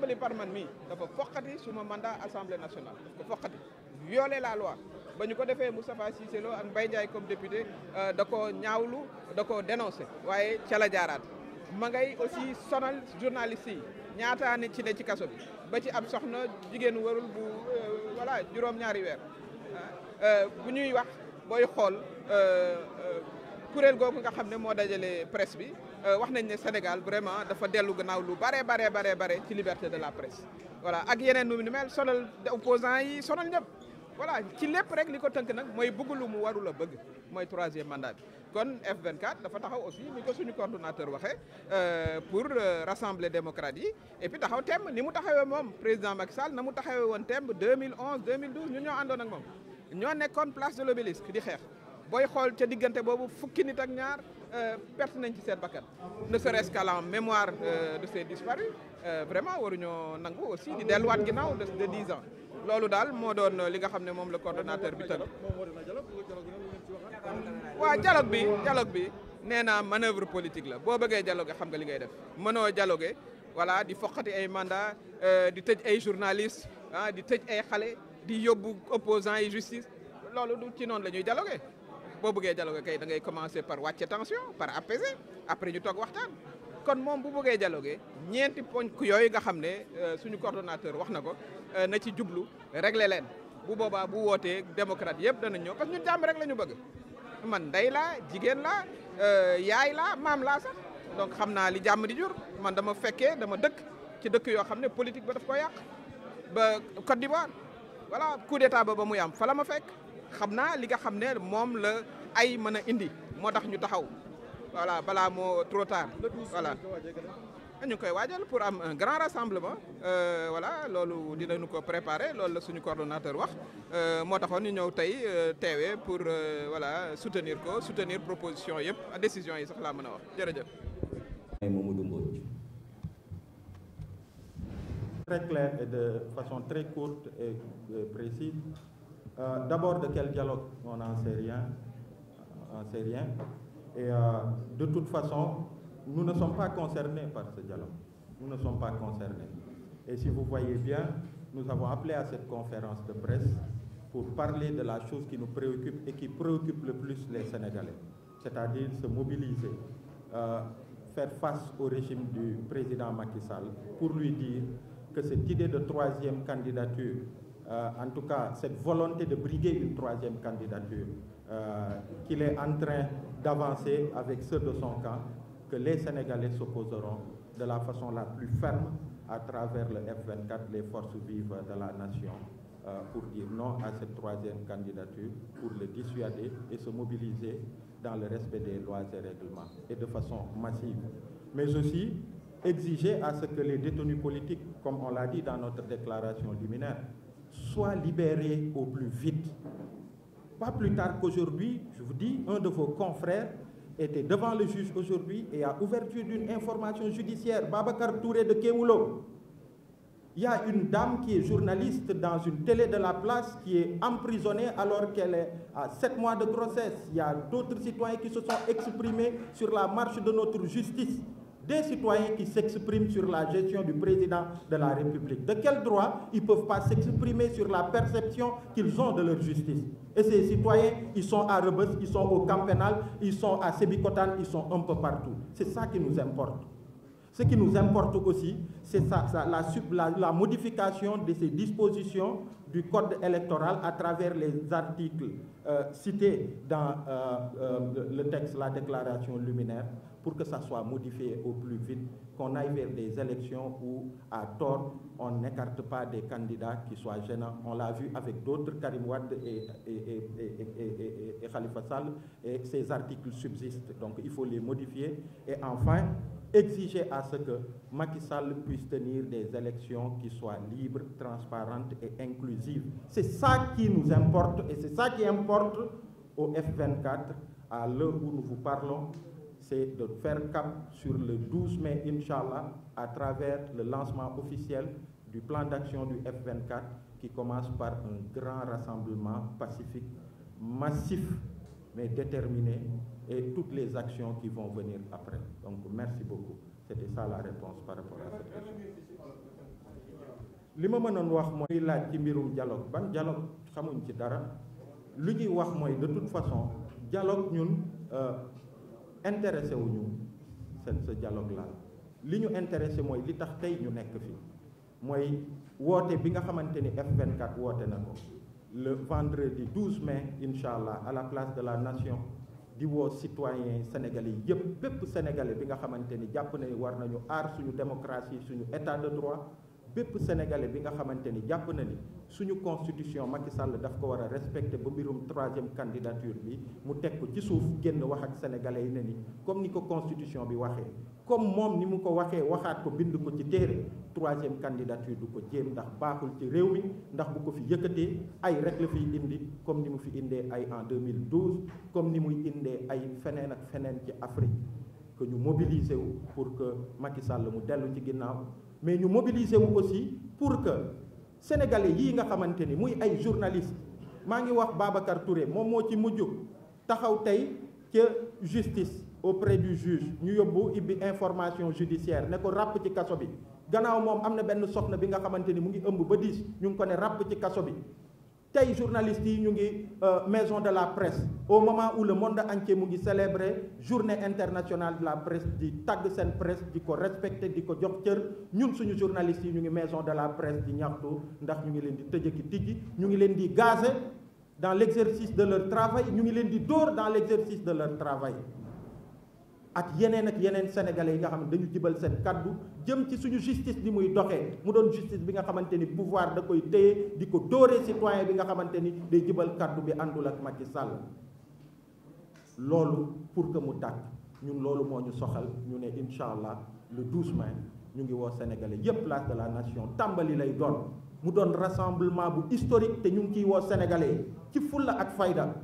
tàmbali par man mii dafa foqati suma mandat assemblée nationale daf ko foqati violer la loi ba ñu ko defee Moustapha Cissé Lo ak Mbaye Ndiaye comme député da ko ñaawlu da ko dénoncé waaye ca la jaaraat ma ngay aussi sonal journaliste yi ñaata nit ci ne ci kaso bi ba ci ab soxna jigéenu warul bu voilà juróom-ñaari weer bu ñuy wax booy xool kuréel googu nga xam ne moo dajale presse bi wax nañ ne Sénégal vraiment dafa dellu gannaaw lu bare ci liberté de la presse voilà ak yeneen nu mel sonal opposants yi sonal ñëpp voilà ci lépp rek li ko tënk nag mooy bëgg lu mu warul a bëgg mooy 3e mandat bi kon F24 dafa taxaw aussi ni ko suñu coordonnateur waxee pour rassembler démocrates yi et puis taxaw temb ni mu taxawee moom président Macky Sall na mu taxawee woon temb 2011 2012 ñun ñoo àndoon ak moom ñoo nekkoon place de l'Obélisque di xeex booy xool ca diggante boobu fukki nit ak ñaar perte nañ ci seen bakkan ne serait-ce qu'à la mémoire de ces disparus vraiment waruñoo nangu aussi di delluwaat ginnaaw de 10 ans loolu daal moo doon li nga xam ne moom la coordonnateur bi tënk. waaw dialogue bi nee naa manœuvre politique la boo bëggee dialogue xam nga li ngay def mënoo dialogue voilà di foqati ay mandat di tëj ay journalistes di tëj ay xale di yóbbu opposants yi justice loolu du ci noonu la ñuy dialogue boo bëggee dialogue kay da ngay commencer par wàcce tension par apaiser après ñu toog waxtaan kon moom bu bëggee dialogue ñeenti poñ yooyu nga xam ne suñu coordonnateur wax na ko na ci jublu régler leen bu boobaa bu wootee démocrate yëpp danañ ñëw parce que ñun jàmm rek la ñu bëgg man ndey laa jigéen laa yaay laa maam laa sax donc xam naa li jàmm di jur man dama fekkee dama dëkk ci dëkk yoo xam ne politique ba daf ko yàq ba Côte d'Ivoire voilà coup d'état ba muy am fa la ma fekk xam naa li nga xam ne moom la ay mën a indi moo tax ñu taxaw voilà balaa moo trop tard voilà ñu ngi koy waajal pour am un grand rassemblement voilà loolu dinañu ko préparer loolu la suñu coordonnateur wax moo taxoon ñu ñëw tey teewee pour voilà soutenir proposition yëpp décision yi sax laa mën a wax jërëjëf. Mamadou Mbodj. Très clair et de façon très courte et précise. D'abord, de quel dialogue? On n'en sait rien. Et de toute façon, nous ne sommes pas concernés par ce dialogue. Nous ne sommes pas concernés. Et si vous voyez bien, nous avons appelé à cette conférence de presse pour parler de la chose qui nous préoccupe et qui préoccupe le plus les Sénégalais, c'est-à-dire se mobiliser, faire face au régime du président Macky Sall pour lui dire que cette idée de 3e candidature, en tout cas cette volonté de briguer une 3e candidature, qu'il est en train d'avancer avec ceux de son camp, que les Sénégalais s'opposeront de la façon la plus ferme à travers le F24, les forces vives de la nation, pour dire non à cette 3e candidature, pour le dissuader et se mobiliser dans le respect des lois et règlements, et de façon massive. Mais aussi exiger à ce que les détenus politiques, comme on l'a dit dans notre déclaration liminaire, soient libérés au plus vite. Pas plus tard qu'aujourd'hui, je vous dis, un de vos confrères était devant le juge aujourd'hui et a ouverture d'une information judiciaire, Babacar Touré de Kewoulo. Il y a une dame qui est journaliste dans une télé de la place qui est emprisonnée alors qu'elle est à 7 mois de grossesse. Il y a d'autres citoyens qui se sont exprimés sur la marche de notre justice. Des citoyens qui s'expriment sur la gestion du président de la République. De quel droit ils ne peuvent pas s'exprimer sur la perception qu'ils ont de leur justice? Et ces citoyens, ils sont à Rebeuss, ils sont au Camp pénal, ils sont à Sébikotane, ils sont un peu partout. C'est ça qui nous importe. Ce qui nous importe aussi, c'est la modification de ces dispositions du code électoral à travers les articles cités dans le texte, la déclaration liminaire, pour que ça soit modifié au plus vite, qu'on aille vers des élections où, à tort, on n'écarte pas des candidats qui soient gênants. On l'a vu avec d'autres, Karim Wade et Khalifa Sall, et ces articles subsistent. Donc il faut les modifier. Et enfin, exiger à ce que Macky Sall puisse tenir des élections qui soient libres, transparentes et inclusives. C'est ça qui nous importe et c'est ça qui importe au F24 à l'heure où nous vous parlons. C'est de faire cap sur le 12 mai, Inch'Allah, à travers le lancement officiel du plan d'action du F24 qui commence par un grand rassemblement pacifique, massif, mais déterminé, et toutes les actions qui vont venir après. Donc, merci beaucoup. C'était ça la réponse par rapport à cette question. li ma mënoon wax mooy laaj ci mbirum dialogue ban dialogue xamuñ ci dara lu ñuy wax mooy de toute façon dialogue ñun intéressé wuñu ce dialogue là li ñu intéressé mooy li tax tey ñu nekk fi mooy woote bi nga xamante ni F24 woote na ko le vendredi 12 mai incha allah à la place de la nation di woo citoyens sénégalais yëpp bépp sénégalais bi nga xamante ni jàpp na ni war nañu aar suñu démocratie suñu état de droit bépp sénégalais bi nga xamante ni jàpp na ni suñu constitution Macky Sall daf ko war a respecter ba mbirum troisième candidature bi mu teg ko ci suuf génn wax ak sénégalais yi ne ni comme ni ko constitution bi waxee comme moom ni mu ko waxee waxaat ko bind ko ci téere troisième candidature du ko jéem ndax baaxul ci réew mi ndax bu ko fi yëkkatee ay rek la fiy indi comme ni mu fi indee ay en 2012 comme ni muy indee ay feneen ak feneen ci Afrique que ñu mobiliser wu pour que Macky Sall mu dellu ci ginnaaw mais ñu mobiliser wu aussi pour que sénégalais yii nga xamante ni muy ay journalistes maa ngi wax Babacar Touré moom moo ci mujj taxaw tey ca justice auprès du juge ñu yóbbu ibbi information judiciaire ne ko ràpp ci kaso bi gannaaw moom am na benn soxna bi nga xamante ni mu ngi ëmb ba 10 ñu ngi ko ne ràpp ci kaso bi tey journalistes yi ñu ngi maison de la presse au moment où le monde entier mu ngi célébrer journée internationale de la presse di tagg seen presse di ko respecter di ko jox cër ñun suñu journalistes yi ñu ngi maison de la presse di ñaxtu ndax ñu ngi leen di tëjëki tijji ñu ngi leen di gazer dans l'exercice de leur travail ñu ngi leen di dóor dans l'exercice de leur travail ak yeneen sénégalais yi nga xam ne dañu jibal seen kaddu jëm ci suñu justice ni muy doxee mu doon justice bi nga xamante ni pouvoir da koy téye di ko dóoree citoyen bi nga xamante ni day jibal kaddu bi àndul ak Macky Sall loolu pour que mu tàkk ñun loolu moo ñu soxal ñu ne incha allah le 12 mai ñu ngi woo sénégalais yépp place de la nation tàmbali lay doon mu doon rassemblement bu historique te ñu ngi ciy woo sénégalais ci fulla ak fayda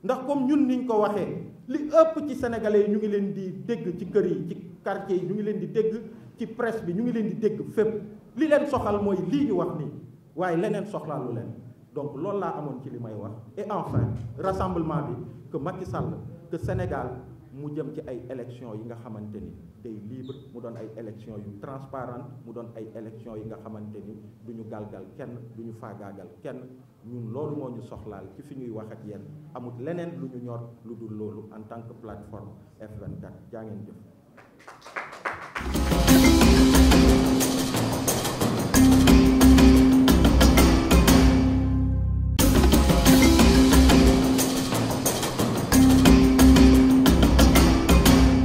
ndax comme ñun niñ ko waxee li ëpp ci sénégalais yi ñu ngi leen di dégg ci kër yi ci quartier yi ñu ngi leen di dégg ci presse bi ñu ngi leen di dégg fépp li leen soxal mooy lii ñu wax nii waaye leneen soxlaalu leen donc loolu laa amoon ci li may wax et enfin rassemblement bi que Macky Sall que Sénégal mu jëm ci ay élections yi nga xamante ni day libre mu doon ay élections yu transparente mu doon ay élections yi nga xamante ni du ñu galgal kenn du ñu faagaagal kenn ñun loolu moo ñu soxlaal ci fi ñuy wax ak yéen amul leneen lu ñu ñor lu dul loolu en tant que plateforme F24 jaa ngeen jëf